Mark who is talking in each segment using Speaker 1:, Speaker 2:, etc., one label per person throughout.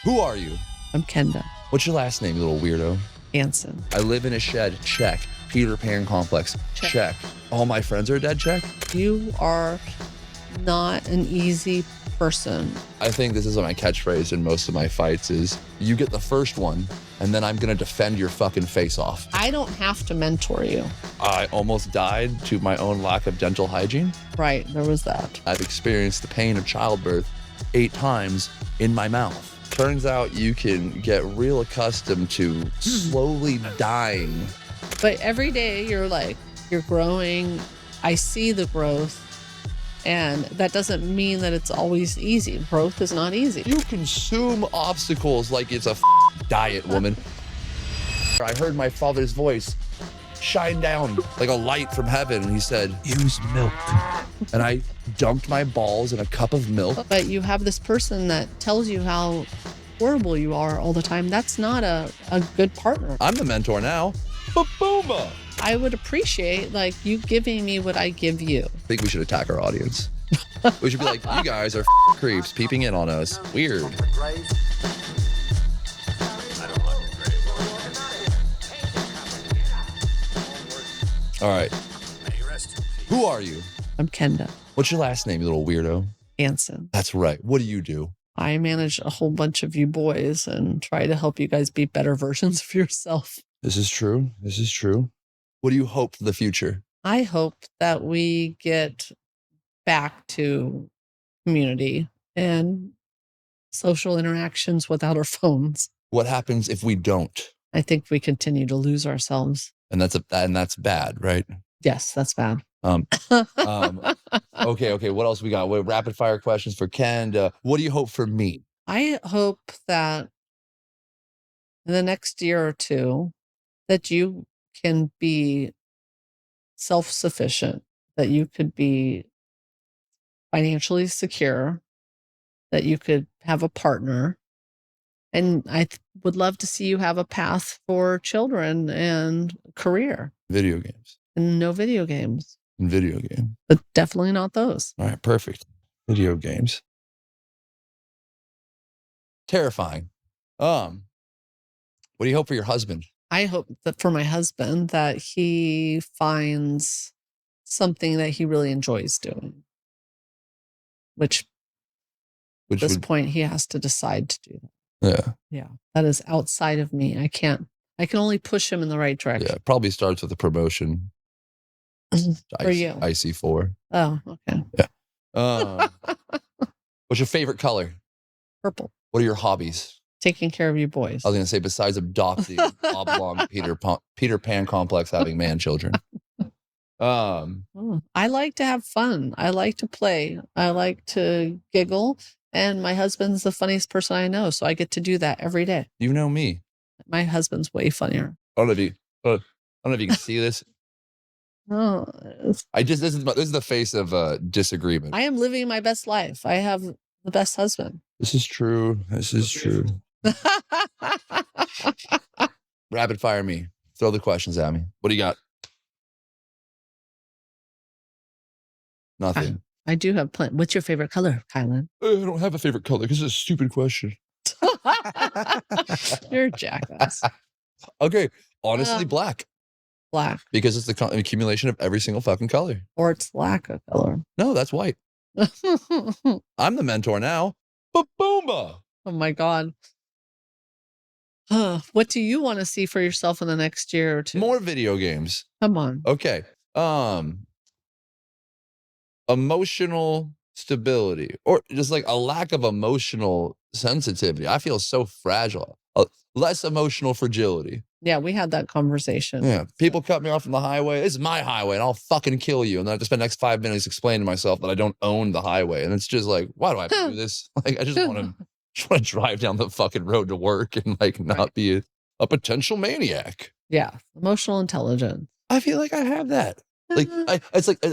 Speaker 1: Who are you?
Speaker 2: I'm Kenda.
Speaker 1: What's your last name, you little weirdo?
Speaker 2: Hansen.
Speaker 1: I live in a shed. Check. Peter Pan complex. Check. All my friends are dead. Check.
Speaker 2: You are not an easy person.
Speaker 1: I think this is my catchphrase in most of my fights is, you get the first one, and then I'm gonna defend your fucking face off.
Speaker 2: I don't have to mentor you.
Speaker 1: I almost died to my own lack of dental hygiene.
Speaker 2: Right, there was that.
Speaker 1: I've experienced the pain of childbirth 8 times in my mouth. Turns out you can get real accustomed to slowly dying.
Speaker 2: But every day you're growing. I see the growth. And that doesn't mean that it's always easy. Growth is not easy.
Speaker 1: You consume obstacles like it's a diet, woman. I heard my father's voice shine down like a light from heaven, and he said, use milk. And I dumped my balls in a cup of milk.
Speaker 2: But you have this person that tells you how horrible you are all the time. That's not a good partner.
Speaker 1: I'm the mentor now. Ba-booma.
Speaker 2: I would appreciate you giving me what I give you.
Speaker 1: I think we should attack our audience. We should be like, you guys are creeps peeping in on us. Weird. All right. Who are you?
Speaker 2: I'm Kenda.
Speaker 1: What's your last name, you little weirdo?
Speaker 2: Hansen.
Speaker 1: That's right. What do you do?
Speaker 2: I manage a whole bunch of you boys and try to help you guys be better versions of yourself.
Speaker 1: This is true. This is true. What do you hope for the future?
Speaker 2: I hope that we get back to community and social interactions without our phones.
Speaker 1: What happens if we don't?
Speaker 2: I think we continue to lose ourselves.
Speaker 1: And that's bad, right?
Speaker 2: Yes, that's bad.
Speaker 1: Okay. What else we got? What rapid fire questions for Ken? What do you hope for me?
Speaker 2: I hope that in the next year or two that you can be self-sufficient, that you could be financially secure, that you could have a partner. And I would love to see you have a path for children and career.
Speaker 1: Video games.
Speaker 2: And no video games.
Speaker 1: And video game.
Speaker 2: But definitely not those.
Speaker 1: All right, perfect. Video games. Terrifying. What do you hope for your husband?
Speaker 2: I hope that for my husband that he finds something that he really enjoys doing. Which at this point he has to decide to do that.
Speaker 1: Yeah.
Speaker 2: Yeah. That is outside of me. I can only push him in the right direction.
Speaker 1: Yeah. Probably starts with a promotion.
Speaker 2: For you.
Speaker 1: IC4.
Speaker 2: Oh, okay.
Speaker 1: Yeah. What's your favorite color?
Speaker 2: Purple.
Speaker 1: What are your hobbies?
Speaker 2: Taking care of you boys.
Speaker 1: I was going to say, besides adopting oblong Peter Pan complex having man children.
Speaker 2: I like to have fun. I like to play. I like to giggle. And my husband's the funniest person I know. So I get to do that every day.
Speaker 1: You know me.
Speaker 2: My husband's way funnier.
Speaker 1: I don't know if you can see this.
Speaker 2: Oh,
Speaker 1: this is the face of disagreement.
Speaker 2: I am living my best life. I have the best husband.
Speaker 1: This is true. This is true. Rapid fire me. Throw the questions at me. What do you got? Nothing.
Speaker 2: I do have plenty. What's your favorite color, Kylen?
Speaker 1: I don't have a favorite color because it's a stupid question.
Speaker 2: You're a jackass.
Speaker 1: Okay. Honestly, black.
Speaker 2: Black.
Speaker 1: Because it's the accumulation of every single fucking color.
Speaker 2: Or it's lack of color.
Speaker 1: No, that's white. I'm the mentor now. Ba-boomba.
Speaker 2: Oh my God. What do you want to see for yourself in the next year or two?
Speaker 1: More video games.
Speaker 2: Come on.
Speaker 1: Okay. Emotional stability, or just like a lack of emotional sensitivity. I feel so fragile. Less emotional fragility.
Speaker 2: Yeah, we had that conversation.
Speaker 1: Yeah. People cut me off on the highway. This is my highway and I'll fucking kill you. And then I have to spend the next 5 minutes explaining to myself that I don't own the highway. And it's just like, why do I have to do this? Like, I just want to drive down the fucking road to work and not be a potential maniac.
Speaker 2: Yeah. Emotional intelligence.
Speaker 1: I feel like I have that. It's like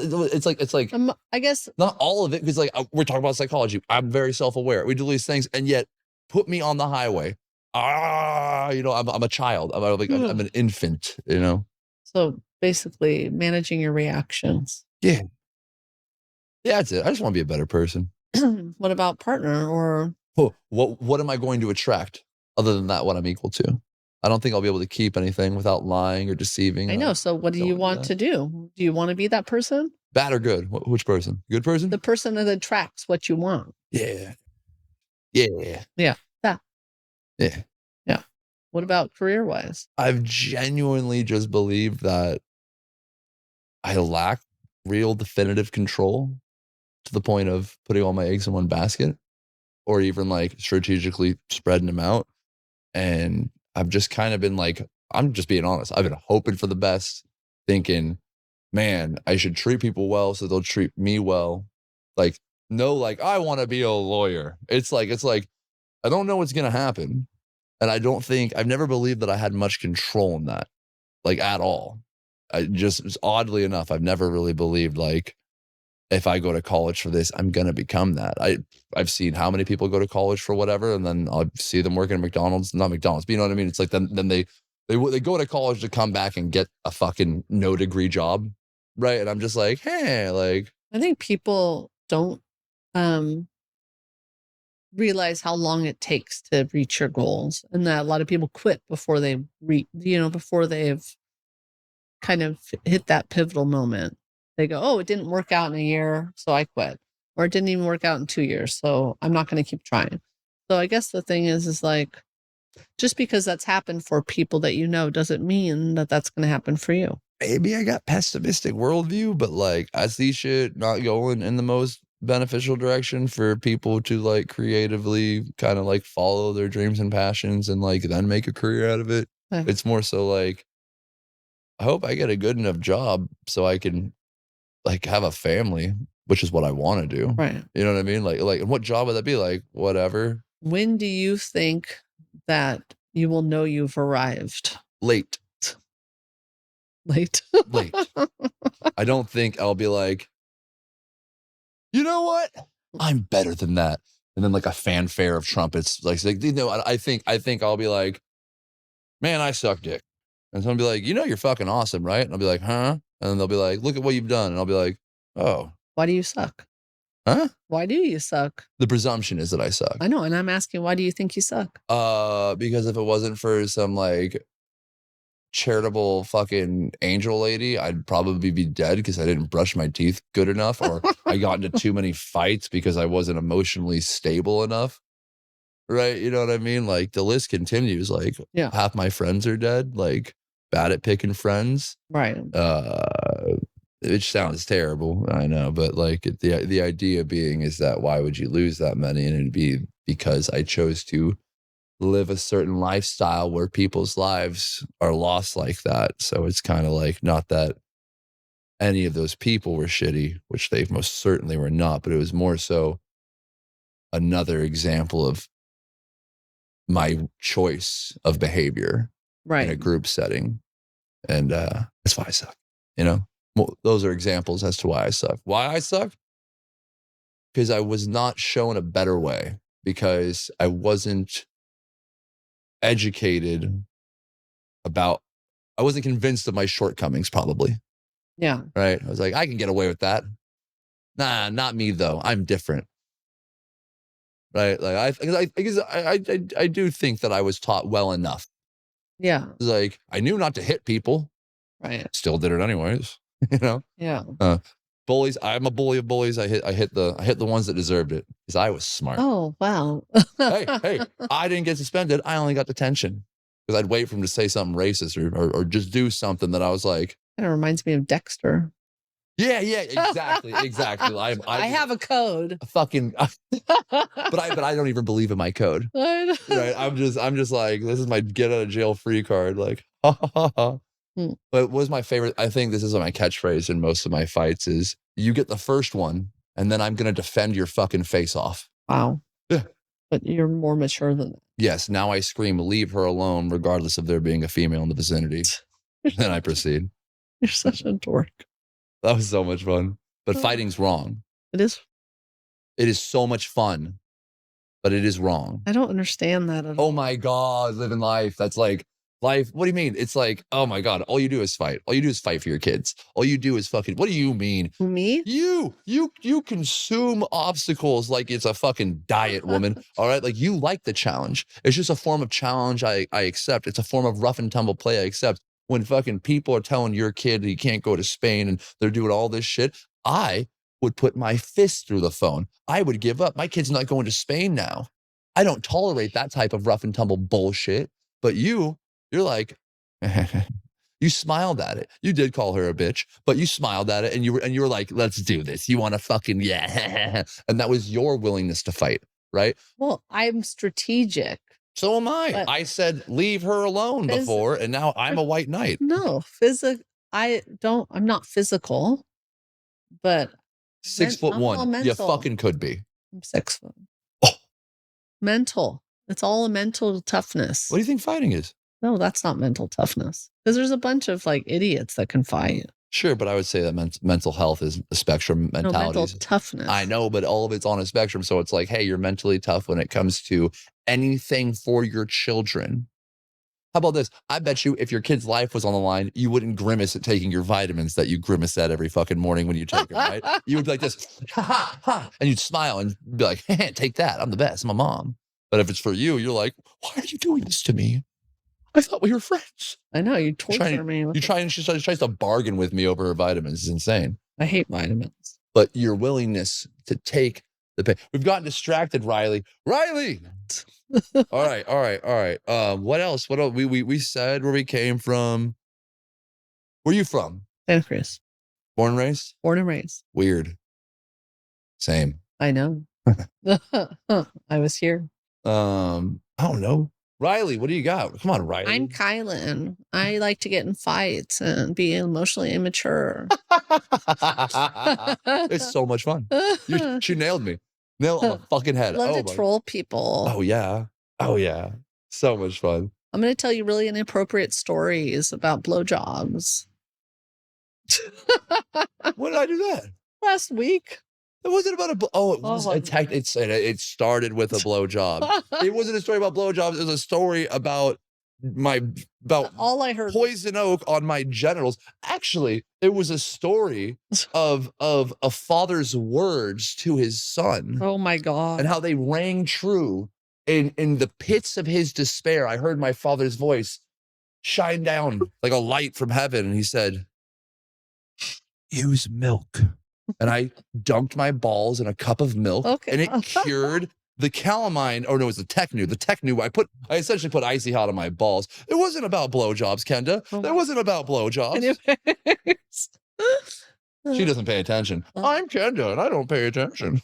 Speaker 2: I guess
Speaker 1: not all of it, because we're talking about psychology. I'm very self-aware. We do these things, and yet put me on the highway. I'm a child. I'm an infant.
Speaker 2: So basically, managing your reactions.
Speaker 1: Yeah, that's it. I just want to be a better person.
Speaker 2: What about partner or
Speaker 1: what am I going to attract other than that, what I'm equal to? I don't think I'll be able to keep anything without lying or deceiving.
Speaker 2: I know. So what do you want to do? Do you want to be that person?
Speaker 1: Bad or good? Which person? Good person?
Speaker 2: The person that attracts what you want.
Speaker 1: Yeah. Yeah.
Speaker 2: Yeah. Yeah.
Speaker 1: Yeah.
Speaker 2: Yeah. What about career-wise?
Speaker 1: I've genuinely just believed that I lack real definitive control to the point of putting all my eggs in one basket or even like strategically spreading them out. And I've just kind of been like, I'm just being honest. I've been hoping for the best, thinking, man, I should treat people well so they'll treat me well. Like, no, like, I want to be a lawyer. It's like, I don't know what's going to happen. And I've never believed that I had much control in that, like at all. Oddly enough, I've never really believed like, if I go to college for this, I'm going to become that. I've seen how many people go to college for whatever, and then I'll see them working at McDonald's, not McDonald's, but you know what I mean? It's like, then they go to college to come back and get a fucking no degree job. Right. And I'm just like, hey, like,
Speaker 2: I think people don't realize how long it takes to reach your goals, and that a lot of people quit before they before they've kind of hit that pivotal moment. They go, oh, it didn't work out in a year, so I quit. Or it didn't even work out in 2 years, so I'm not going to keep trying. So I guess the thing is like, just because that's happened for people that you know doesn't mean that that's going to happen for you.
Speaker 1: maybe I got pessimistic worldview, but like I see shit not going in the most beneficial direction for people to like creatively kind of like follow their dreams and passions and like then make a career out of it.
Speaker 2: Okay.
Speaker 1: It's more so like, I hope I get a good enough job so I can like have a family, which is what I want to do.
Speaker 2: Right.
Speaker 1: You know what I mean? Like, and what job would that be? Like, whatever.
Speaker 2: When do you think that you will know you've arrived?
Speaker 1: Late.
Speaker 2: Late.
Speaker 1: Late. I don't think I'll be like, you know what? I'm better than that. And then like a fanfare of trumpets. Like you know, I think I'll be like, man, I suck dick. And someone will be like, you know, you're fucking awesome, right? And I'll be like, huh? And then they'll be like, look at what you've done. And I'll be like, oh.
Speaker 2: Why do you suck?
Speaker 1: Huh?
Speaker 2: Why do you suck?
Speaker 1: The presumption is that I suck.
Speaker 2: I know. And I'm asking, why do you think you suck?
Speaker 1: Because if it wasn't for some like charitable fucking angel lady, I'd probably be dead because I didn't brush my teeth good enough, or I got into too many fights because I wasn't emotionally stable enough. Right? You know what I mean? Like the list continues. Like
Speaker 2: Yeah.
Speaker 1: half my friends are dead, like bad at picking friends.
Speaker 2: Right.
Speaker 1: Which sounds terrible, I know, but like the idea being is that why would you lose that many? And it'd be because I chose to live a certain lifestyle where people's lives are lost like that. So it's kind of like, not that any of those people were shitty, which they most certainly were not, but it was more so another example of my choice of behavior in a
Speaker 2: Right.
Speaker 1: group setting. And that's why I suck, you know? Well, those are examples as to why I suck. Why I suck? Because I was not shown a better way, because I wasn't educated about, I wasn't convinced of my shortcomings, probably.
Speaker 2: Yeah.
Speaker 1: Right? I was like, I can get away with that. Nah, not me though. I'm different. Right? Like I do think that I was taught well enough.
Speaker 2: Yeah.
Speaker 1: It's like, I knew not to hit people.
Speaker 2: Right.
Speaker 1: Still did it anyways. You know?
Speaker 2: Yeah.
Speaker 1: Bullies. I'm a bully of bullies. I hit the ones that deserved it because I was smart.
Speaker 2: Oh, wow.
Speaker 1: hey, I didn't get suspended. I only got detention because I'd wait for him to say something racist or just do something that I was like,
Speaker 2: Kind of reminds me of Dexter.
Speaker 1: yeah, exactly.
Speaker 2: I have a code.
Speaker 1: Fucking, but I don't even believe in my code. Right? I'm just like, this is my get out of jail free card. Like, ha ha ha ha. But what was my favorite? I think this is my catchphrase in most of my fights is, you get the first one and then I'm going to defend your fucking face off.
Speaker 2: Wow.
Speaker 1: Yeah.
Speaker 2: But you're more mature than that.
Speaker 1: Yes. Now I scream, leave her alone, regardless of there being a female in the vicinity. Then I proceed.
Speaker 2: You're such a dork.
Speaker 1: That was so much fun. But fighting's wrong.
Speaker 2: It is.
Speaker 1: It is so much fun, but it is wrong.
Speaker 2: I don't understand that at all.
Speaker 1: Oh my God, living life. That's like, Life, what do you mean? It's like, oh my God, all you do is fight. All you do is fight for your kids. All you do is fucking, what do you mean?
Speaker 2: Me?
Speaker 1: You consume obstacles like it's a fucking diet, woman. All right. Like, you like the challenge. It's just a form of challenge I accept. It's a form of rough and tumble play I accept. When fucking people are telling your kid he can't go to Spain and they're doing all this shit, I would put my fist through the phone. I would give up. My kid's not going to Spain now. I don't tolerate that type of rough and tumble bullshit. But you're like, you smiled at it. You did call her a bitch, but you smiled at it and you were like, let's do this. You want to fucking, yeah. And that was your willingness to fight, right?
Speaker 2: Well, I'm strategic.
Speaker 1: So am I. I said, leave her alone before, and now I'm a white knight.
Speaker 2: No, I'm not physical, but
Speaker 1: 6'1". You fucking could be.
Speaker 2: I'm 6 foot.
Speaker 1: Oh.
Speaker 2: Mental. It's all a mental toughness.
Speaker 1: What do you think fighting is?
Speaker 2: No, that's not mental toughness. Because there's a bunch of like idiots that can fight.
Speaker 1: Sure, but I would say that mental health is a spectrum mentality.
Speaker 2: No, mental toughness.
Speaker 1: I know, but all of it's on a spectrum. So it's like, hey, you're mentally tough when it comes to anything for your children. How about this? I bet you if your kid's life was on the line, you wouldn't grimace at taking your vitamins that you grimace at every fucking morning when you take them, right? You would be like this, ha, ha, ha, and you'd smile and be like, hey, take that. I'm the best. I'm a mom. But if it's for you, you're like, why are you doing this to me? I thought we were friends.
Speaker 2: I know, you torture me.
Speaker 1: She tries to bargain with me over her vitamins. It's insane.
Speaker 2: I hate vitamins.
Speaker 1: But your willingness to take the pain. We've gotten distracted, Riley. Riley! All right. What else? What else? We said where we came from. Where are you from?
Speaker 2: Santa Cruz.
Speaker 1: Born and raised?
Speaker 2: Born and raised.
Speaker 1: Weird. Same.
Speaker 2: I know. I was here.
Speaker 1: I don't know. Riley, what do you got? Come on, Riley.
Speaker 2: I'm Kylen. I like to get in fights and be emotionally immature.
Speaker 1: It's so much fun. She nailed me. Nailed on the fucking head.
Speaker 2: Love to troll people.
Speaker 1: Oh, yeah. So much fun.
Speaker 2: I'm going to tell you really inappropriate stories about blowjobs.
Speaker 1: When did I do that?
Speaker 2: Last week.
Speaker 1: It wasn't about it started with a blowjob. It wasn't a story about blowjobs. It was a story about
Speaker 2: all I heard
Speaker 1: poison oak on my genitals. Actually, it was a story of a father's words to his son.
Speaker 2: Oh my God.
Speaker 1: And how they rang true in the pits of his despair. I heard my father's voice shine down like a light from heaven. And he said, use milk. And I dunked my balls in a cup of milk, and it cured the calamine. Oh no, it was the Technu. The Technu. I essentially put icy hot on my balls. It wasn't about blowjobs, Kenda. It wasn't about blowjobs. She doesn't pay attention. I'm Kenda, and I don't pay attention.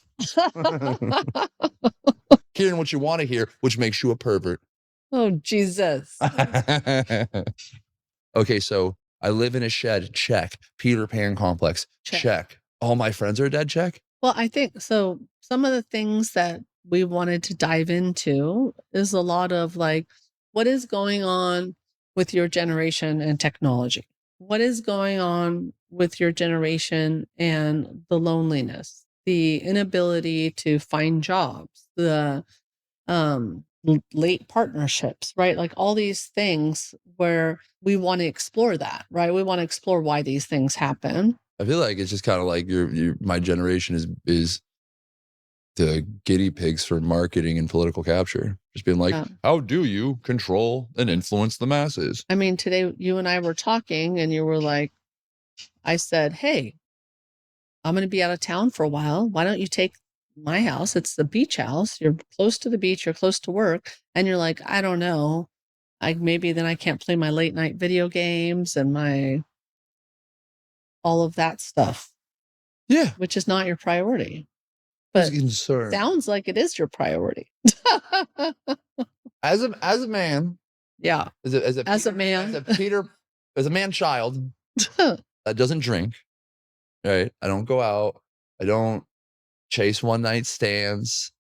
Speaker 1: Hearing what you want to hear, which makes you a pervert.
Speaker 2: Oh Jesus.
Speaker 1: Okay, so I live in a shed. Check. Peter Pan complex. Check. All my friends are dead. Check.
Speaker 2: Well, I think so. Some of the things that we wanted to dive into is a lot of like, what is going on with your generation and technology? What is going on with your generation and the loneliness, the inability to find jobs, the late partnerships, right? Like all these things where we want to explore that, right? We want to explore why these things happen.
Speaker 1: I feel like it's just kind of like my generation is the guinea pigs for marketing and political capture. Just being like, how do you control and influence the masses?
Speaker 2: I mean, today you and I were talking and you were like, I said, hey, I'm going to be out of town for a while. Why don't you take my house? It's the beach house. You're close to the beach. You're close to work. And you're like, I don't know. Maybe then I can't play my late night video games and all of that stuff.
Speaker 1: Yeah.
Speaker 2: Which is not your priority. But sounds like it is your priority.
Speaker 1: As a man.
Speaker 2: Yeah.
Speaker 1: As a man child that doesn't drink. Right. I don't go out. I don't chase one night stands.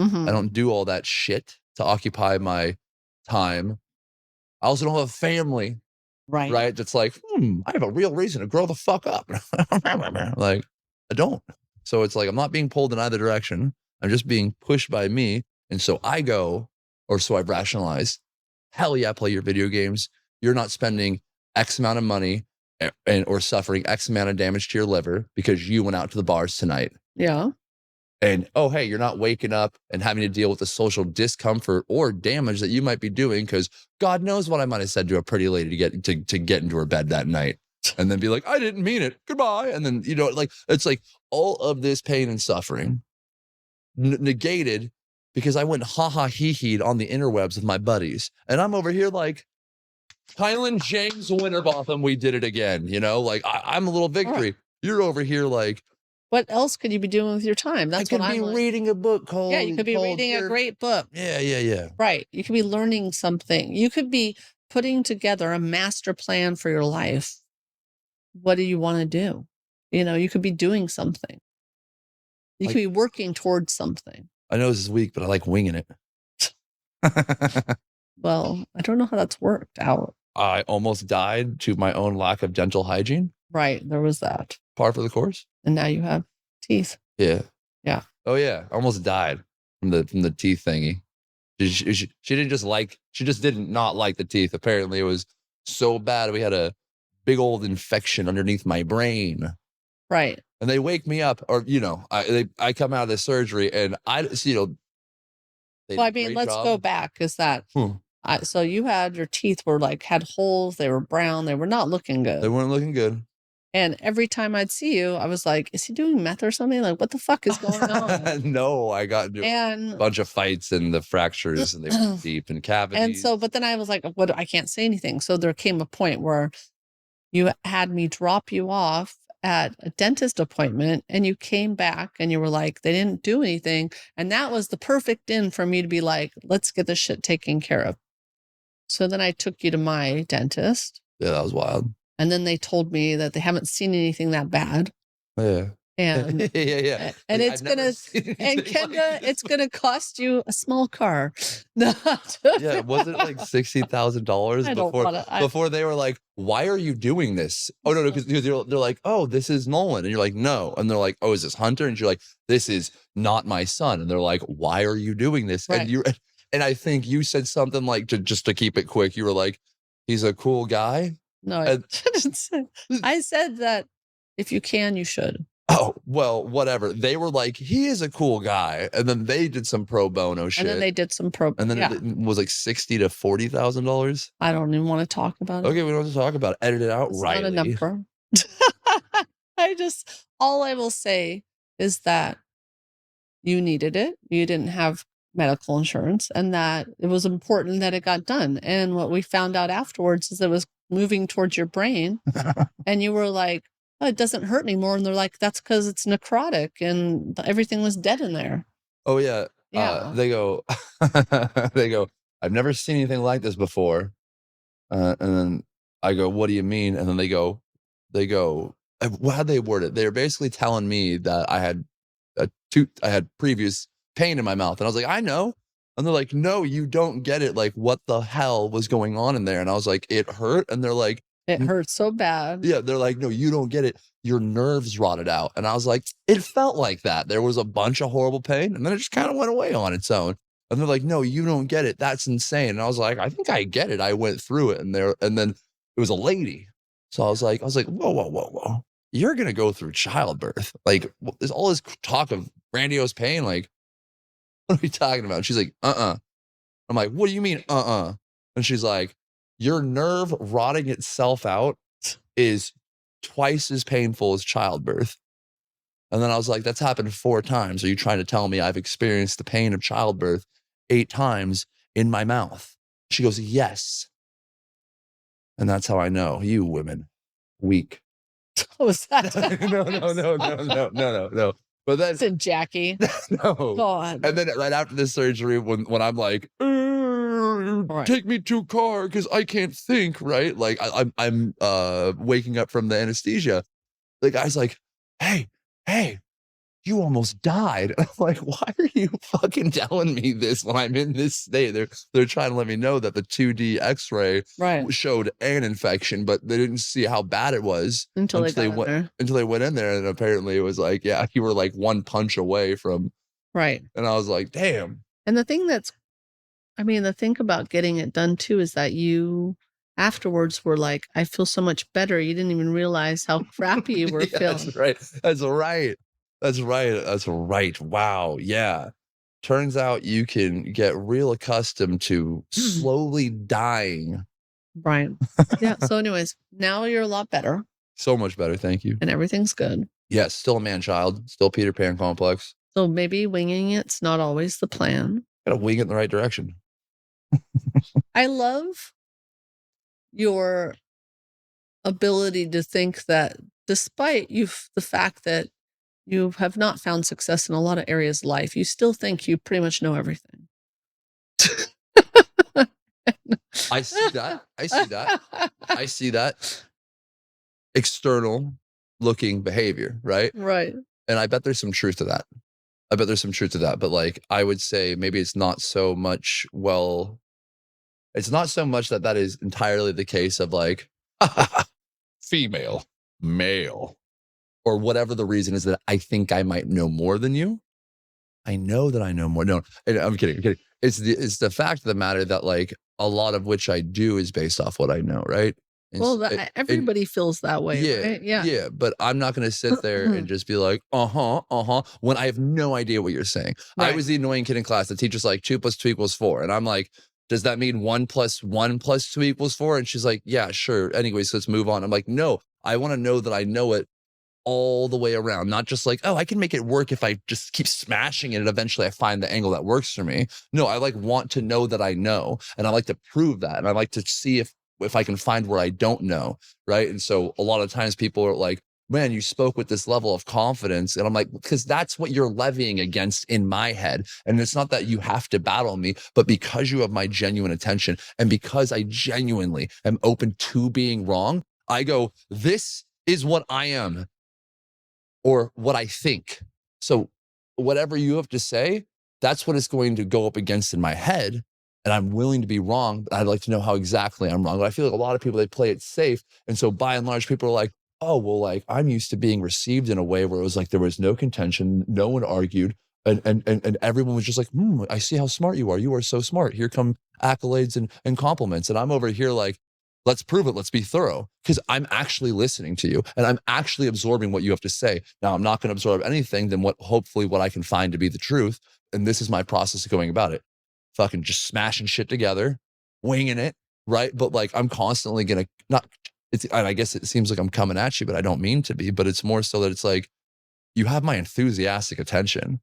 Speaker 2: Mm-hmm.
Speaker 1: I don't do all that shit to occupy my time. I also don't have a family. Right. That's like, I have a real reason to grow the fuck up. Like, I don't. So it's like, I'm not being pulled in either direction. I'm just being pushed by me. And so I go, or so I've rationalized, hell yeah, play your video games. you're not spending X amount of money and or suffering X amount of damage to your liver because you went out to the bars tonight.
Speaker 2: Yeah.
Speaker 1: And, oh, hey, you're not waking up and having to deal with the social discomfort or damage that you might be doing because God knows what I might have said to a pretty lady to get into her bed that night. And then be like, I didn't mean it. Goodbye. And then, like, it's like all of this pain and suffering negated because I went ha-ha hee-heed on the interwebs with my buddies. And I'm over here like, Kylen, James Winterbotham, we did it again. Like I'm a little victory. Right. You're over here like,
Speaker 2: what else could you be doing with your time? That's what I'm
Speaker 1: like. Reading a book called.
Speaker 2: Yeah, you could be reading a great book.
Speaker 1: Yeah.
Speaker 2: Right. You could be learning something. You could be putting together a master plan for your life. What do you want to do? You could be doing something. You could be working towards something.
Speaker 1: I know this is weak, but I like winging it.
Speaker 2: Well, I don't know how that's worked out.
Speaker 1: I almost died to my own lack of dental hygiene.
Speaker 2: Right. There was that.
Speaker 1: Par for the course.
Speaker 2: And now you have teeth.
Speaker 1: Yeah.
Speaker 2: Yeah.
Speaker 1: Oh yeah. I almost died from the teeth thingy. She just didn't not like the teeth. Apparently it was so bad. We had a big old infection underneath my brain.
Speaker 2: Right.
Speaker 1: And they wake me up or, I come out of the surgery and let's
Speaker 2: go back. Is that, so you had your teeth were had holes. They were brown. They were not looking good.
Speaker 1: They weren't looking good.
Speaker 2: And every time I'd see you, I was like, is he doing meth or something? Like, what the fuck is going on?
Speaker 1: No, I got into a bunch of fights and the fractures and they were deep in cavities.
Speaker 2: And so, but then I was like, I can't say anything. So there came a point where you had me drop you off at a dentist appointment and you came back and you were like, they didn't do anything. And that was the perfect in for me to be like, let's get this shit taken care of. So then I took you to my dentist.
Speaker 1: Yeah, that was wild.
Speaker 2: And then they told me that they haven't seen anything that bad.
Speaker 1: Yeah.
Speaker 2: And
Speaker 1: yeah.
Speaker 2: And it's Kenda, it's gonna cost you a small car.
Speaker 1: Yeah, was it like $60,000 before they were like, why are you doing this? Oh no, because they're like, oh, this is Nolan. And you're like, no. And they're like, oh, is this Hunter? And you're like, this is not my son. And they're like, why are you doing this? Right. And I think you said something like just to keep it quick, you were like, he's a cool guy.
Speaker 2: No, I didn't say. I said that if you can, you should.
Speaker 1: Oh, well, whatever. They were like, he is a cool guy. And then they did some pro bono shit.
Speaker 2: And then they did some and then
Speaker 1: it was like $60,000 to $40,000.
Speaker 2: I don't even want to talk about it.
Speaker 1: Okay, we don't have to talk about it. Edit it out, right?
Speaker 2: Not a number. All I will say is that you needed it. You didn't have medical insurance and that it was important that it got done. And what we found out afterwards is it was moving towards your brain. And you were like, oh, it doesn't hurt anymore. And they're like, that's because it's necrotic and everything was dead in there.
Speaker 1: Oh, yeah. They go, I've never seen anything like this before. And then I go, what do you mean? And then they go, how'd they word it? They're basically telling me that I had previous pain in my mouth. And I was like, I know. And they're like, no, you don't get it. Like, what the hell was going on in there? And I was like, it hurt. And they're like,
Speaker 2: it hurt so bad.
Speaker 1: Yeah, they're like, no, you don't get it. Your nerves rotted out. And I was like, it felt like that. There was a bunch of horrible pain. And then it just kind of went away on its own. And they're like, no, you don't get it. That's insane. And I was like, I think I get it. I went through it. And then it was a lady. So I was like, whoa. You're going to go through childbirth. Like, there's all this talk of grandiose pain. Like, what are we talking about? And she's like, I'm like, what do you mean, And she's like, your nerve rotting itself out is twice as painful as childbirth. And then I was like, that's happened 4 times. Are you trying to tell me I've experienced the pain of childbirth 8 times in my mouth? She goes, yes. And that's how I know you women, weak.
Speaker 2: Oh, is that?
Speaker 1: No. But then
Speaker 2: listen, Jackie.
Speaker 1: No.
Speaker 2: God.
Speaker 1: And then right after the surgery, when I'm like, take me to a car because I can't think, right? Like I'm waking up from the anesthesia. The guy's like, hey, you almost died. And I'm like, why are you fucking telling me this when I'm in this state? They're trying to let me know that the 2D X-ray showed an infection, but they didn't see how bad it was until they went in there. And apparently it was like, yeah, you were like 1 punch away from.
Speaker 2: Right.
Speaker 1: And I was like, damn.
Speaker 2: And the thing about getting it done too is that you afterwards were like, I feel so much better. You didn't even realize how crappy you were feeling.
Speaker 1: That's right. That's right. That's right. That's right. Wow. Yeah. Turns out you can get real accustomed to slowly dying.
Speaker 2: Right. Yeah. So, anyways, now you're a lot better
Speaker 1: So much better. Thank you.
Speaker 2: and everything's good.
Speaker 1: Yes. Still a man child. Still Peter Pan complex.
Speaker 2: So maybe winging it's not always the plan.
Speaker 1: Gotta wing it in the right direction.
Speaker 2: I love your ability to think that despite the fact that you have not found success in a lot of areas of life, you still think you pretty much know everything.
Speaker 1: I see that. I see that. I see that external looking behavior, right?
Speaker 2: Right.
Speaker 1: And I bet there's some truth to that. I bet there's some truth to that. But like, I would say maybe it's not so much, it's not so much that is entirely the case of like, female, male, or whatever the reason is that I think I might know more than you. I know that I know more. No, I'm kidding. I'm kidding. It's the fact of the matter that like a lot of which I do is based off what I know, right? And
Speaker 2: Well, everybody feels that way,
Speaker 1: yeah,
Speaker 2: right? Yeah.
Speaker 1: yeah. But I'm not going to sit there and just be like, when I have no idea what you're saying. I
Speaker 2: Right.
Speaker 1: was the annoying kid in class. The teacher's like 2 + 2 = 4. And I'm like, does that mean 1 + 1 + 2 = 4? And she's like, yeah, sure. Anyways, let's move on. I'm like, no, I want to know that I know it all the way around, not just like, oh, I can make it work if I just keep smashing it and eventually I find the angle that works for me. No, I like want to know that I know, and I like to prove that, and I like to see if I can find where I don't know, right? And so a lot of times people are like, man, you spoke with this level of confidence, and I'm like, because that's what you're levying against in my head. And it's not that you have to battle me, but because you have my genuine attention and because I genuinely am open to being wrong, I go, this is what I am, or what I think. So whatever you have to say, that's what it's going to go up against in my head. And I'm willing to be wrong, but I'd like to know how exactly I'm wrong. But I feel like a lot of people, they play it safe. And so by and large, people are like, oh, well, like I'm used to being received in a way where it was like there was no contention, no one argued. And everyone was just like, I see how smart you are. You are so smart. Here come accolades and compliments. And I'm over here like, let's prove it. Let's be thorough, because I'm actually listening to you and I'm actually absorbing what you have to say. Now, I'm not going to absorb anything than hopefully what I can find to be the truth. And this is my process of going about it. Fucking just smashing shit together, winging it, right? But like, I'm constantly going to and I guess it seems like I'm coming at you, but I don't mean to be, but it's more so that it's like, you have my enthusiastic attention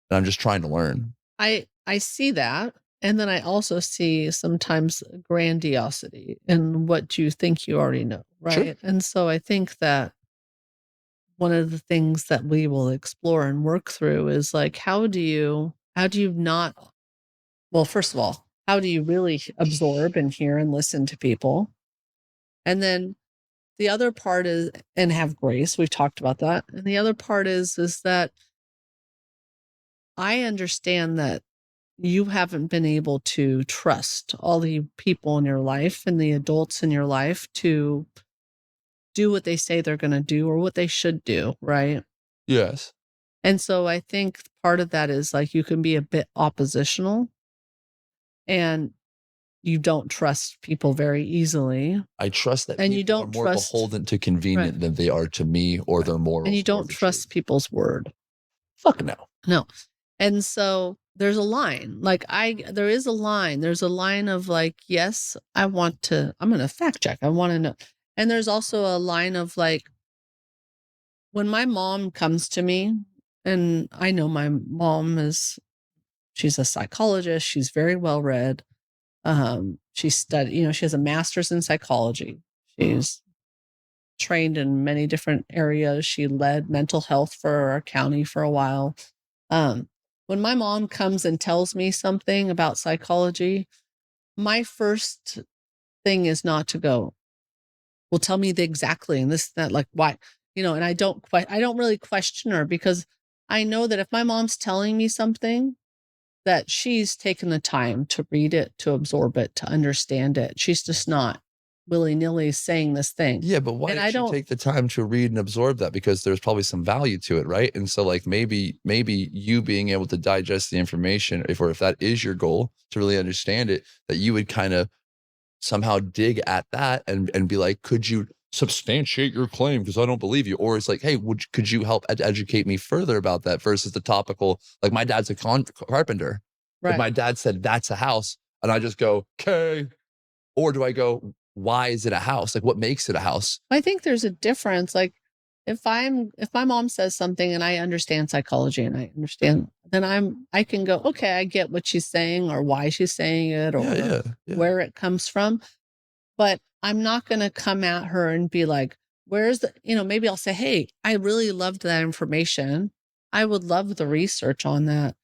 Speaker 1: and I'm just trying to learn.
Speaker 2: I see that. And then I also see sometimes grandiosity in what you think you already know, right?
Speaker 1: Sure.
Speaker 2: And so I think that one of the things that we will explore and work through is like, how do you not, well, first of all, how do you really absorb and hear and listen to people? And then the other part is, and have grace. We've talked about that. And the other part is that I understand that you haven't been able to trust all the people in your life and the adults in your life to do what they say they're going to do or what they should do, right?
Speaker 1: Yes.
Speaker 2: And so I think part of that is like you can be a bit oppositional and you don't trust people very easily.
Speaker 1: I trust that
Speaker 2: And
Speaker 1: people
Speaker 2: you don't
Speaker 1: are more
Speaker 2: trust,
Speaker 1: beholden to convenient than they are to me or their morals.
Speaker 2: and you
Speaker 1: or
Speaker 2: don't
Speaker 1: the
Speaker 2: trust
Speaker 1: truth.
Speaker 2: people's word.
Speaker 1: Fuck no.
Speaker 2: No. And so there's a line. Like there is a line. There's a line of like, yes, I'm going to fact check. I want to know. And there's also a line of like, when my mom comes to me, and I know my mom she's a psychologist. She's very well read. She studied, she has a master's in psychology. She's trained in many different areas. She led mental health for our county for a while. When my mom comes and tells me something about psychology, my first thing is not to go, well, tell me the exactly and this, that, like why, and I don't really question her, because I know that if my mom's telling me something, that she's taken the time to read it, to absorb it, to understand it. She's just not willy-nilly saying this thing.
Speaker 1: Yeah, but why did you take the time to read and absorb that? Because there's probably some value to it, right? And so like maybe you being able to digest the information, if that is your goal, to really understand it, that you would kind of somehow dig at that and be like, could you substantiate your claim because I don't believe you? Or it's like, hey, could you help educate me further about that versus the topical, like my dad's a carpenter. If my dad said that's a house and I just go, okay, or do I go, why is it a house? Like what makes it a house?
Speaker 2: I think there's a difference. Like if my mom says something and I understand psychology and I understand, then I can go, okay, I get what she's saying or why she's saying it or
Speaker 1: Yeah.
Speaker 2: where it comes from. But I'm not going to come at her and be like, where's the, maybe I'll say, hey, I really loved that information. I would love the research on that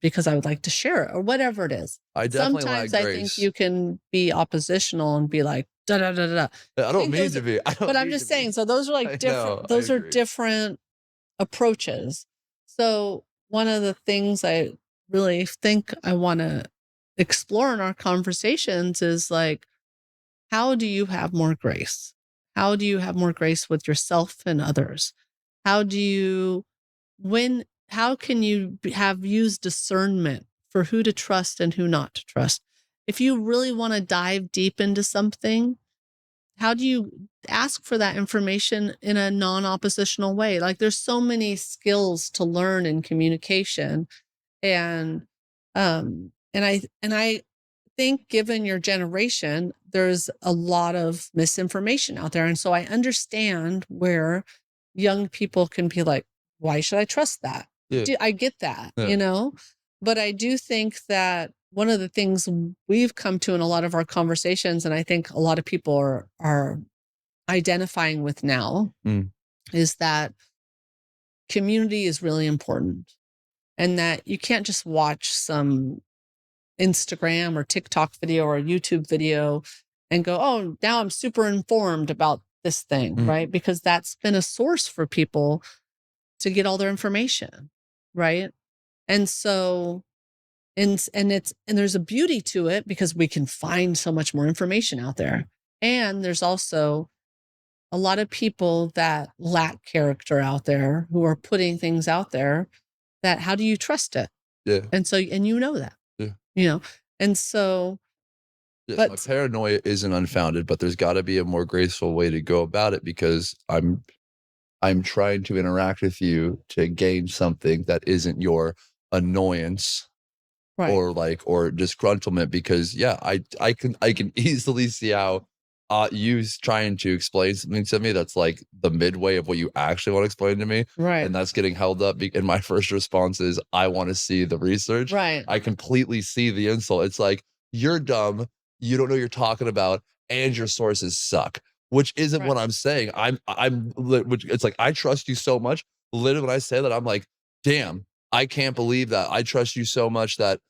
Speaker 2: because I would like to share it or whatever it is.
Speaker 1: I definitely
Speaker 2: Sometimes
Speaker 1: like
Speaker 2: I
Speaker 1: grace.
Speaker 2: think you can be oppositional and be like, da da da da.
Speaker 1: I don't mean to be.
Speaker 2: But I'm just saying, so those are like different, those are different approaches. So one of the things I really think I want to explore in our conversations is like, how do you have more grace? How do you have more grace with yourself and others? How can you use discernment for who to trust and who not to trust? If you really want to dive deep into something, how do you ask for that information in a non-oppositional way? Like there's so many skills to learn in communication. And I think given your generation, there's a lot of misinformation out there. And so I understand where young people can be like, why should I trust that?
Speaker 1: Yeah.
Speaker 2: I get that, but I do think that one of the things we've come to in a lot of our conversations, and I think a lot of people are identifying with now, is that community is really important and that you can't just watch some Instagram or TikTok video or a YouTube video and go, oh, now I'm super informed about this thing, right? Because that's been a source for people to get all their information, right? And so, and there's a beauty to it because we can find so much more information out there. And there's also a lot of people that lack character out there who are putting things out there that how do you trust it?
Speaker 1: Yeah.
Speaker 2: And so, and that.
Speaker 1: Yeah.
Speaker 2: And so,
Speaker 1: yes,
Speaker 2: but
Speaker 1: my paranoia isn't unfounded, but there's got to be a more graceful way to go about it because I'm trying to interact with you to gain something that isn't your annoyance or disgruntlement. Because I can easily see how you trying to explain something to me that's like the midway of what you actually want to explain to me, and that's getting held up. And my first response is, I want to see the research. I completely see the insult. It's like, you're dumb, you don't know what you're talking about, and your sources suck. Which isn't what I'm saying. It's like, I trust you so much. Literally, when I say that, I'm like, damn, I can't believe that. I trust you so much that,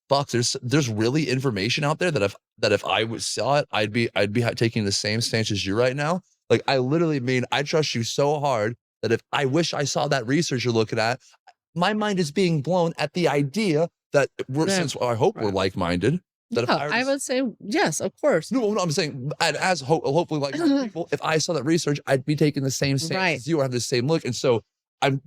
Speaker 1: fuck, there's really information out there that if I saw it, I'd be taking the same stance as you right now. Like, I literally mean, I trust you so hard that if I wish I saw that research you're looking at, my mind is being blown at the idea that since I hope we're like-minded. That
Speaker 2: I would say yes, of course.
Speaker 1: No, I'm saying, and as hopefully like people, if I saw that research, I'd be taking the same stance as you or have the same look. And so I'm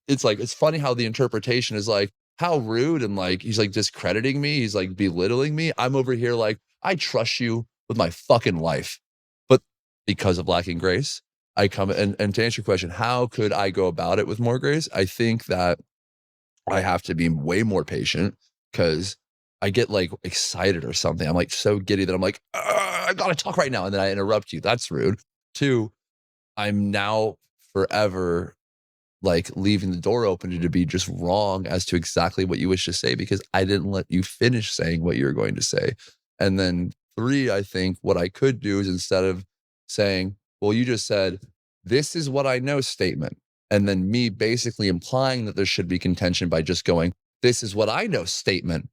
Speaker 1: it's funny how the interpretation is like, how rude, and like he's like discrediting me, he's like belittling me. I'm over here like, I trust you with my fucking life, but because of lacking grace, I come and to answer your question, how could I go about it with more grace? I think that I have to be way more patient because I get like excited or something. I'm like so giddy that I'm like, I gotta talk right now. And then I interrupt you. That's rude. 2, I'm now forever like leaving the door open to be just wrong as to exactly what you wish to say because I didn't let you finish saying what you were going to say. And then 3, I think what I could do is instead of saying, well, you just said, this is what I know statement. And then me basically implying that there should be contention by just going, this is what I know statement.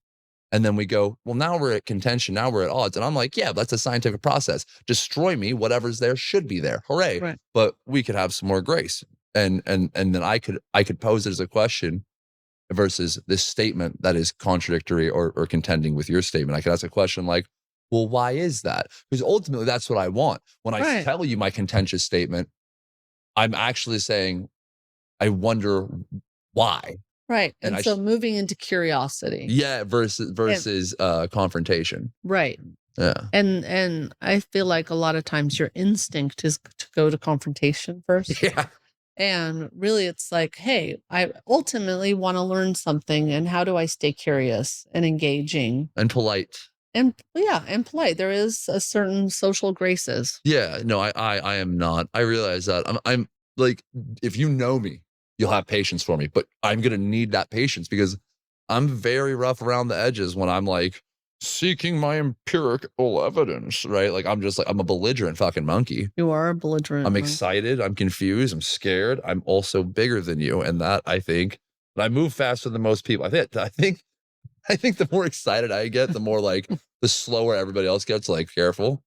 Speaker 1: And then we go, well, now we're at contention. Now we're at odds. And I'm like, yeah, that's a scientific process. Destroy me. Whatever's there should be there. Hooray.
Speaker 2: Right.
Speaker 1: But we could have some more grace. And then I could pose it as a question versus this statement that is contradictory or contending with your statement. I could ask a question like, well, why is that? Because ultimately that's what I want. When I tell you my contentious statement, I'm actually saying, I wonder why.
Speaker 2: Right.
Speaker 1: And
Speaker 2: And so moving into curiosity.
Speaker 1: yeah, versus confrontation.
Speaker 2: Right.
Speaker 1: Yeah.
Speaker 2: And I feel like a lot of times your instinct is to go to confrontation first.
Speaker 1: Yeah.
Speaker 2: And really it's like, hey, I ultimately want to learn something, and how do I stay curious and engaging
Speaker 1: And polite.
Speaker 2: and polite. There is a certain social graces.
Speaker 1: Yeah, no, I am not. I realize that. I'm like, if you know me, you'll have patience for me, but I'm gonna need that patience, I'm very rough around the edges when I'm like seeking my empirical evidence, right? Like I'm a belligerent fucking monkey.
Speaker 2: You are a belligerent.
Speaker 1: I'm
Speaker 2: monkey.
Speaker 1: excited, I'm confused, I'm scared. I'm also bigger than you, and that I think I move faster than most people. I think the more excited I get, the more like the slower everybody else gets. Like, careful,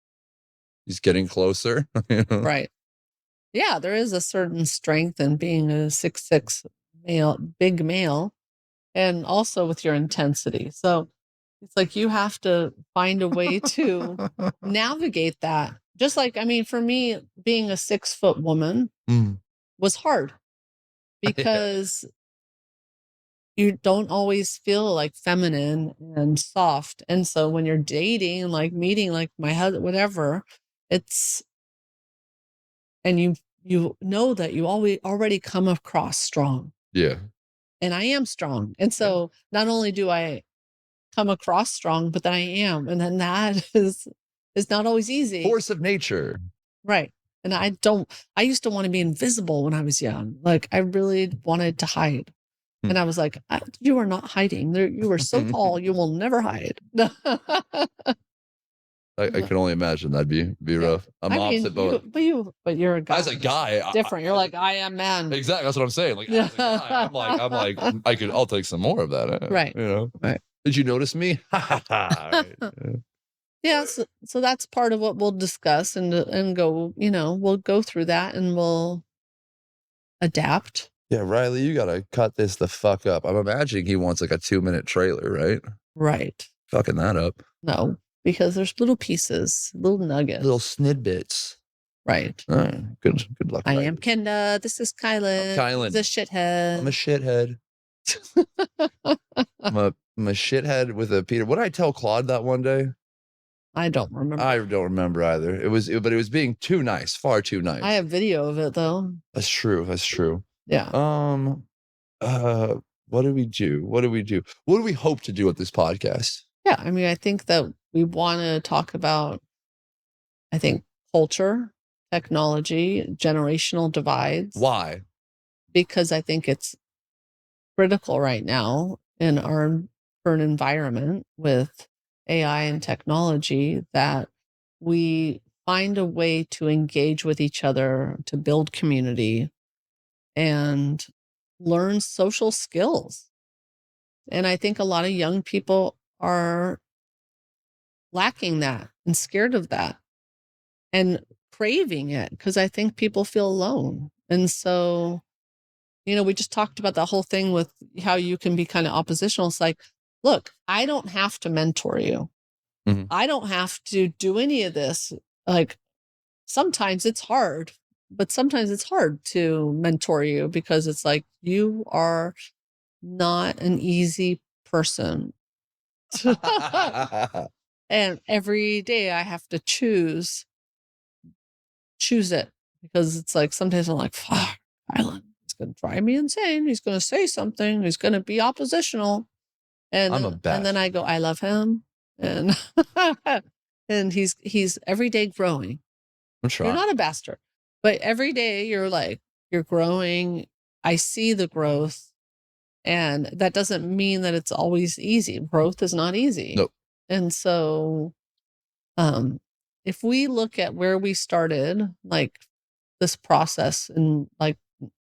Speaker 1: he's getting closer.
Speaker 2: Right. Yeah, there is a certain strength in being a 6'6" male, big male, and also with your intensity. So it's like you have to find a way to navigate that. Just like, I mean, for me, being a 6-foot woman
Speaker 1: Mm.
Speaker 2: was hard because you don't always feel like feminine and soft. And so when you're dating, like meeting like my husband, whatever, it's, and you know that you already come across strong.
Speaker 1: Yeah.
Speaker 2: And I am strong. And so not only do I come across strong, but then I am. And then that is not always easy.
Speaker 1: Force of nature.
Speaker 2: Right. And I used to want to be invisible when I was young. Like I really wanted to hide. And I was like, you are not hiding. You are so tall, you will never hide.
Speaker 1: I can only imagine that'd be rough. I'm opposite both.
Speaker 2: But you're a guy.
Speaker 1: As a guy,
Speaker 2: different. You're like, I am man.
Speaker 1: Exactly. That's what I'm saying. Like, as a guy, I'm like, I'll take some more of that.
Speaker 2: Right.
Speaker 1: You know.
Speaker 2: Right.
Speaker 1: Did you notice me? Right.
Speaker 2: Yeah. So that's part of what we'll discuss and go. We'll go through that and we'll adapt.
Speaker 1: Yeah, Riley, you gotta cut this the fuck up. I'm imagining he wants like a 2-minute trailer, right?
Speaker 2: Right.
Speaker 1: Fucking that up.
Speaker 2: No, because there's little pieces, little nuggets,
Speaker 1: Little snidbits.
Speaker 2: Right.
Speaker 1: All right. Good luck.
Speaker 2: I
Speaker 1: Riley.
Speaker 2: am Kenda. This is Kylen.
Speaker 1: Kylen.
Speaker 2: He's a shithead.
Speaker 1: I'm a shithead. I'm a shithead with a Peter. What did I tell Claude that one day?
Speaker 2: I don't remember.
Speaker 1: I don't remember either. But it was being too nice, far too nice.
Speaker 2: I have video of it though.
Speaker 1: That's true.
Speaker 2: Yeah.
Speaker 1: What do we do? What do we hope to do with this podcast?
Speaker 2: Yeah. I mean, I think that we want to talk about, culture, technology, generational divides.
Speaker 1: Why?
Speaker 2: Because I think it's critical right now in our current environment with AI and technology that we find a way to engage with each other, to build community and learn social skills. And I think a lot of young people are lacking that and scared of that and craving it because I think people feel alone. And so, we just talked about the whole thing with how you can be kind of oppositional. It's like, look, I don't have to mentor you.
Speaker 1: Mm-hmm.
Speaker 2: I don't have to do any of this. Like sometimes it's hard, but sometimes it's hard to mentor you because it's like you are not an easy person. And every day I have to choose it because it's like sometimes I'm like, fuck, Kylen, he's going to drive me insane. He's going to say something. He's going to be oppositional. And then I go, I love him. And and he's every day growing.
Speaker 1: I'm trying.
Speaker 2: You're not a bastard, but every day you're growing. I see the growth, and that doesn't mean that it's always easy. Growth is not easy.
Speaker 1: Nope.
Speaker 2: And so, if we look at where we started, like this process in like,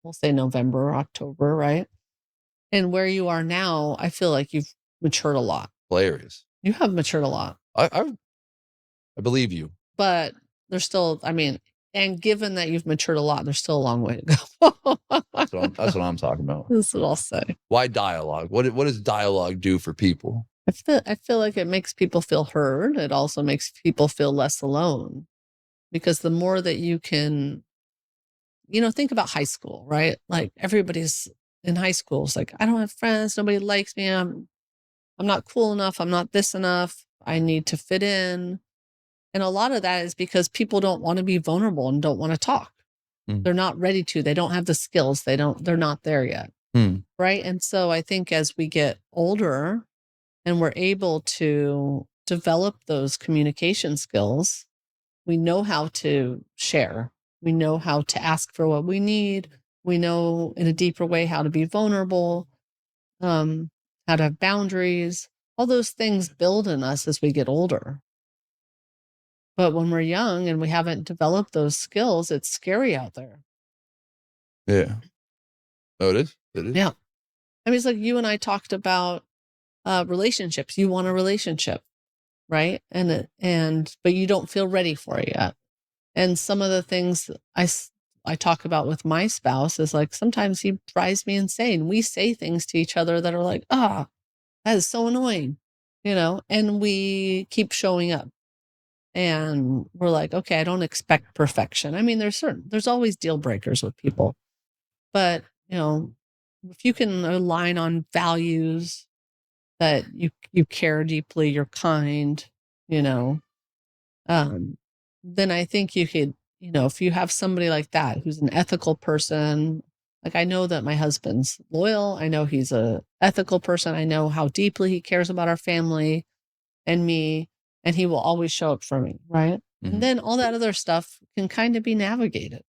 Speaker 2: we'll say November, October, right? And where you are now, I feel like you've matured a lot.
Speaker 1: Hilarious.
Speaker 2: You have matured a lot.
Speaker 1: I believe you.
Speaker 2: But there's still, and given that you've matured a lot, there's still a long way to go.
Speaker 1: That's what I'm talking about.
Speaker 2: That's what I'll say.
Speaker 1: Why dialogue? What does dialogue do for people?
Speaker 2: I feel like it makes people feel heard. It also makes people feel less alone. Because the more that you can, think about high school, right? Like everybody's in high school. It's like, I don't have friends. Nobody likes me. I'm not cool enough. I'm not this enough. I need to fit in. And a lot of that is because people don't want to be vulnerable and don't want to talk. They're not ready to. They don't have the skills. They're not there yet. Right. And so I think as we get older and we're able to develop those communication skills, we know how to share. We know how to ask for what we need. We know in a deeper way how to be vulnerable, how to have boundaries. All those things build in us as we get older. But when we're young and we haven't developed those skills, it's scary out there.
Speaker 1: Yeah. Oh, it is? It is?
Speaker 2: Yeah. I mean, it's like you and I talked about relationships. You want a relationship, right? But you don't feel ready for it yet. And some of the things I talk about with my spouse is like, sometimes he drives me insane. We say things to each other that are like, that is so annoying, and we keep showing up. And we're like, okay, I don't expect perfection. I mean, there's always deal breakers with people, but if you can align on values that you care deeply, you're kind, then I think you could, if you have somebody like that who's an ethical person, like I know that my husband's loyal. I know he's a ethical person. I know how deeply he cares about our family and me, and he will always show up for me, right? And then all that other stuff can kind of be navigated.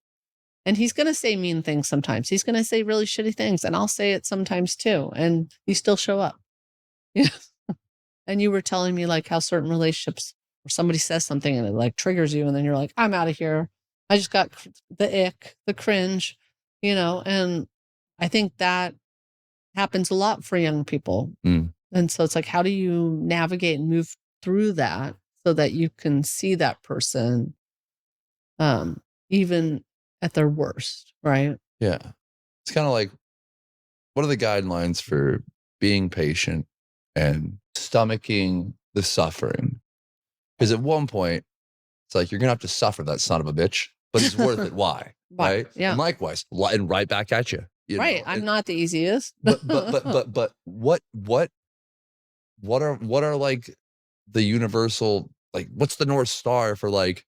Speaker 2: And he's going to say mean things sometimes. He's going to say really shitty things, and I'll say it sometimes too. And you still show up. Yeah. And you were telling me like how certain relationships where somebody says something and it like triggers you, and then you're like, I'm out of here. I just got the ick, the cringe, and I think that happens a lot for young people. And so it's like, how do you navigate and move through that so that you can see that person even at their worst, right?
Speaker 1: Yeah. It's kind of like, what are the guidelines for being patient and stomaching the suffering? Because at one point, it's like, you're going to have to suffer that son of a bitch, but it's worth it. Why? Right?
Speaker 2: Yeah.
Speaker 1: And likewise, and right back at you.
Speaker 2: Right. I'm not the easiest.
Speaker 1: But what are like the universal, like, what's the North Star for like,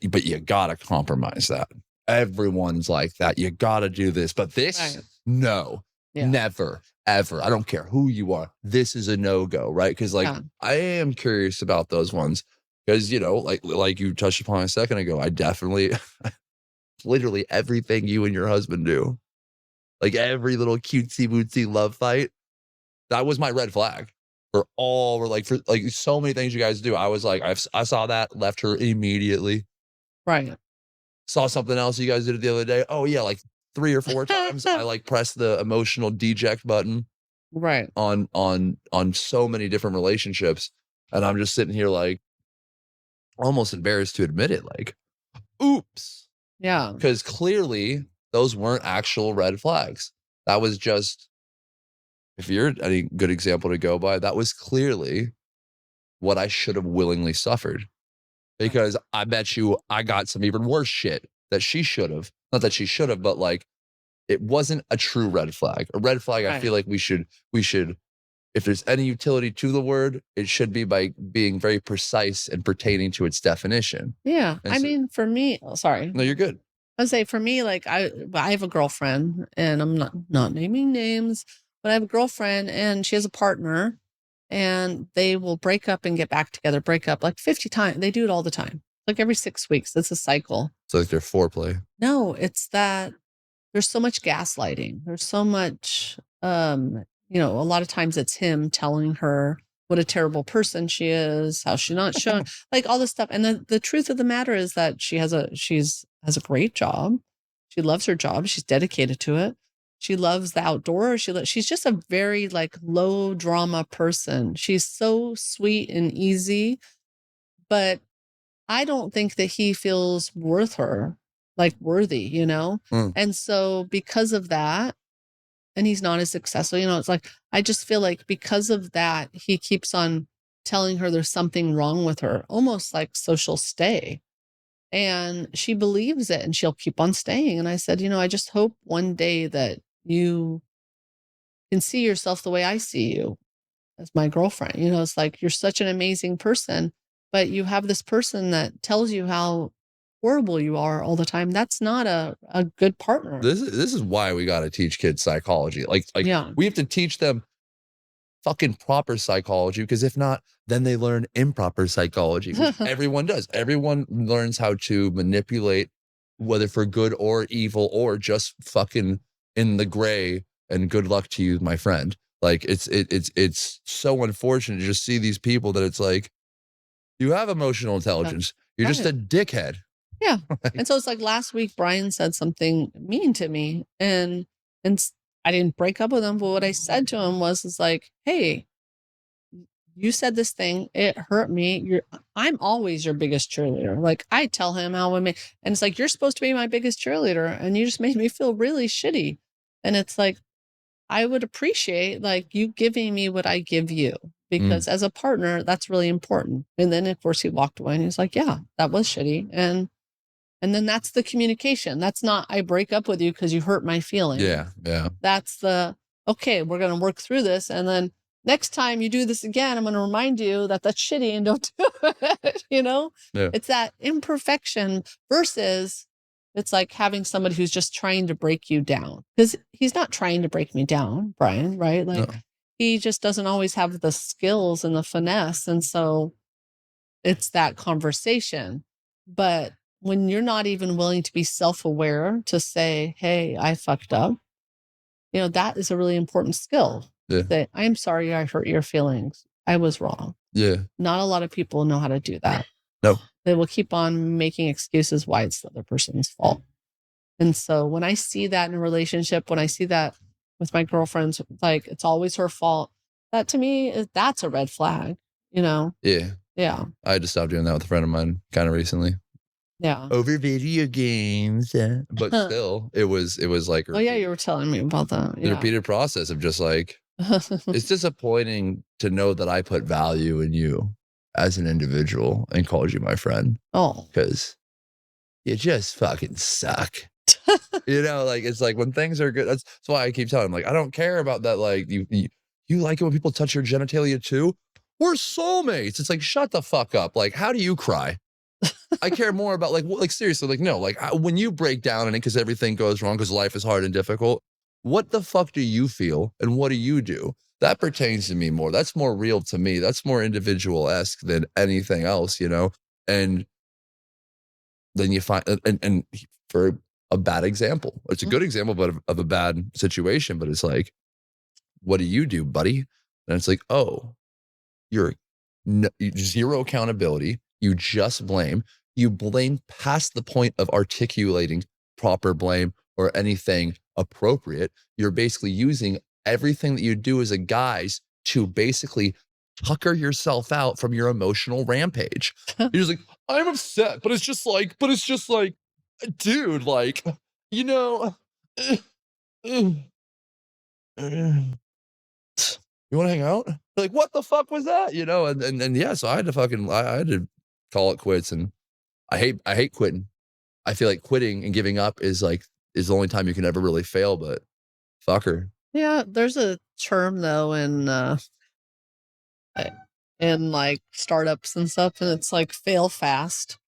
Speaker 1: but you gotta compromise that. Everyone's like that. You gotta do this, but this,
Speaker 2: Right.
Speaker 1: no, never, ever. I don't care who you are. This is a no-go, right? Because like, I am curious about those ones because, like you touched upon a second ago, I definitely, literally everything you and your husband do, like every little cutesy bootsy love fight, that was my red flag. For so many things you guys do. I was like, I saw that, left her immediately.
Speaker 2: Right.
Speaker 1: Saw something else you guys did the other day. Oh yeah, like 3 or 4 times. I like pressed the emotional deject button.
Speaker 2: Right.
Speaker 1: On so many different relationships. And I'm just sitting here like almost embarrassed to admit it. Like, oops.
Speaker 2: Yeah.
Speaker 1: Because clearly those weren't actual red flags. That was just, if you're any good example to go by, that was clearly what I should have willingly suffered. Because I bet you I got some even worse shit that she should have. Not that she should have, but like, it wasn't a true red flag. A red flag, I feel like we should, if there's any utility to the word, it should be by being very precise and pertaining to its definition.
Speaker 2: Yeah.
Speaker 1: And
Speaker 2: I mean, for me, sorry.
Speaker 1: No, you're good.
Speaker 2: I'd say for me, like I have a girlfriend, and I'm not naming names, but I have a girlfriend and she has a partner, and they will break up and get back together, break up like 50 times. They do it all the time. Like every 6 weeks. It's a cycle.
Speaker 1: It's like their foreplay.
Speaker 2: No, it's that there's so much gaslighting. There's so much, a lot of times it's him telling her what a terrible person she is, how she's not showing, like all this stuff. And the truth of the matter is that she has a great job. She loves her job. She's dedicated to it. She loves the outdoors. She's just a very like low drama person. She's so sweet and easy, but I don't think that he feels worthy, And so because of that, and he's not as successful, it's like, I just feel like because of that, he keeps on telling her there's something wrong with her, almost like social stay. And she believes it and she'll keep on staying. And I said, I just hope one day that you can see yourself the way I see you as my girlfriend. You know, it's like you're such an amazing person, but you have this person that tells you how horrible you are all the time. That's not a good partner.
Speaker 1: This is why we got to teach kids psychology. Like
Speaker 2: Yeah.
Speaker 1: we have to teach them fucking proper psychology, because if not, then they learn improper psychology, which everyone does. Everyone learns how to manipulate, whether for good or evil or just fucking in the gray, and good luck to you, my friend. Like it's so unfortunate to just see these people that it's like, you have emotional intelligence. You're just a dickhead.
Speaker 2: Yeah. And so it's like last week, Brian said something mean to me, and I didn't break up with him, but what I said to him was like, hey, you said this thing, it hurt me. I'm always your biggest cheerleader. Like I tell him how and it's like, you're supposed to be my biggest cheerleader, and you just made me feel really shitty. And it's like, I would appreciate like you giving me what I give you, because as a partner, that's really important. And then of course he walked away and he's like, yeah, that was shitty. And then that's the communication. That's not, I break up with you because you hurt my feelings.
Speaker 1: Yeah. Yeah.
Speaker 2: That's the, okay, we're going to work through this. And then next time you do this again, I'm going to remind you that that's shitty and don't do it. You know, it's that imperfection versus it's like having somebody who's just trying to break you down, because he's not trying to break me down, Brian, right? Like he just doesn't always have the skills and the finesse. And so it's that conversation. But when you're not even willing to be self-aware to say, hey, I fucked up, you know, that is a really important skill.
Speaker 1: Yeah.
Speaker 2: Say, I'm sorry I hurt your feelings. I was wrong.
Speaker 1: Yeah.
Speaker 2: Not a lot of people know how to do that.
Speaker 1: No.
Speaker 2: They will keep on making excuses why it's the other person's fault. And so when I see that in a relationship, when I see that with my girlfriends, like it's always her fault, that to me, that's a red flag, you know?
Speaker 1: Yeah.
Speaker 2: Yeah.
Speaker 1: I had to stop doing that with a friend of mine kind of recently.
Speaker 2: Yeah.
Speaker 1: Over video games. But still, it was like,
Speaker 2: oh yeah, you were telling me about that.
Speaker 1: The repeated process of just like, it's disappointing to know that I put value in you as an individual and called you my friend.
Speaker 2: Oh.
Speaker 1: Because you just fucking suck. You know, like it's like when things are good, that's why I keep telling him, like, I don't care about that. Like you like it when people touch your genitalia too? We're soulmates. It's like, shut the fuck up. Like, how do you cry? I care more about like seriously, like, no, like when you break down in it because everything goes wrong because life is hard and difficult, what the fuck do you feel and what do you do? That pertains to me more. That's more real to me. That's more individual-esque than anything else, you know? And then you find, and for a bad example, it's a good example, but of a bad situation, but it's like, what do you do, buddy? And it's like, oh, you're zero accountability. You just blame. You blame past the point of articulating proper blame or anything appropriate. You're basically using everything that you do as a guise to basically tucker yourself out from your emotional rampage. You're just like, I'm upset, but it's just like, dude, like, you know, you want to hang out? They're like, what the fuck was that? You know, and yeah, so I had to call it quits. And I hate quitting. I feel like quitting and giving up is the only time you can ever really fail, but fucker.
Speaker 2: Yeah, there's a term though in like startups and stuff, and it's like fail fast,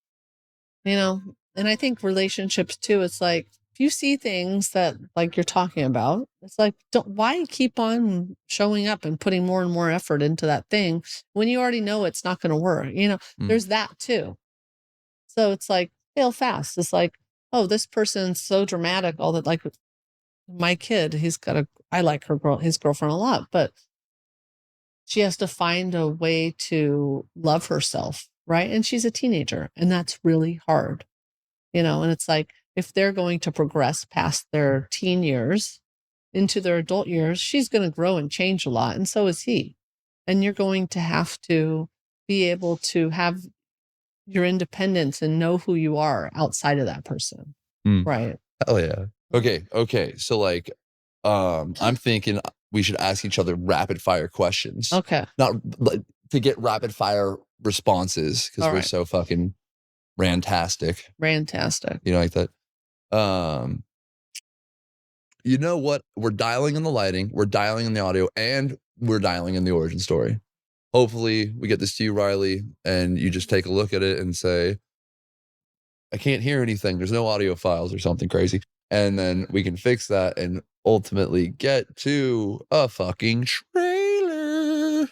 Speaker 2: you know? And I think relationships too, it's like, if you see things that like you're talking about, it's like, why keep on showing up and putting more and more effort into that thing when you already know it's not going to work, you know? There's that too. So it's like, fail fast. It's like, oh, this person's so dramatic, all that, like my kid, I like his girlfriend a lot, but she has to find a way to love herself, right? And she's a teenager, and that's really hard, you know? And it's like, if they're going to progress past their teen years into their adult years, she's going to grow and change a lot, and so is he. And you're going to have to be able to have your independence and know who you are outside of that person. Right.
Speaker 1: Hell yeah. Okay. So like, I'm thinking we should ask each other rapid fire questions.
Speaker 2: Okay.
Speaker 1: Not like to get rapid fire responses because we're so fucking rantastic.
Speaker 2: Rantastic.
Speaker 1: You know, like that. you know what? We're dialing in the lighting, we're dialing in the audio, and we're dialing in the origin story. Hopefully we get this to you, Riley, and you just take a look at it and say, I can't hear anything. There's no audio files or something crazy. And then we can fix that and ultimately get to a fucking trailer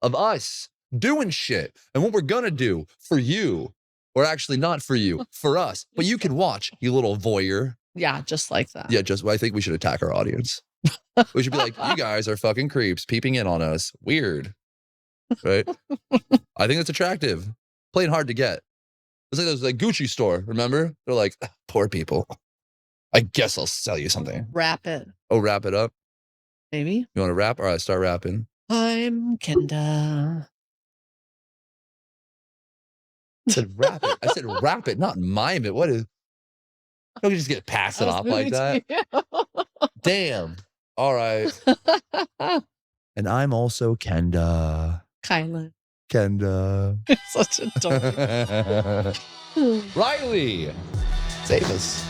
Speaker 1: of us doing shit and what we're gonna do for you, or actually not for you, for us. But you can watch, you little voyeur.
Speaker 2: Yeah, just like that.
Speaker 1: Yeah, I think we should attack our audience. We should be like, you guys are fucking creeps peeping in on us. Weird. Right? I think that's attractive. Playing hard to get. It's like those like Gucci store, remember? They're like, poor people. I guess I'll sell you something.
Speaker 2: Wrap it.
Speaker 1: Oh, wrap it up?
Speaker 2: Maybe.
Speaker 1: You want to rap? All right, start rapping.
Speaker 2: I'm Kenda.
Speaker 1: I said wrap it. I said rap it, not mime it. What is... Don't you just get passed it off like that? Damn. All right. And I'm also Kenda.
Speaker 2: Kylen.
Speaker 1: Kenda.
Speaker 2: Such a dork.
Speaker 1: Riley, save us.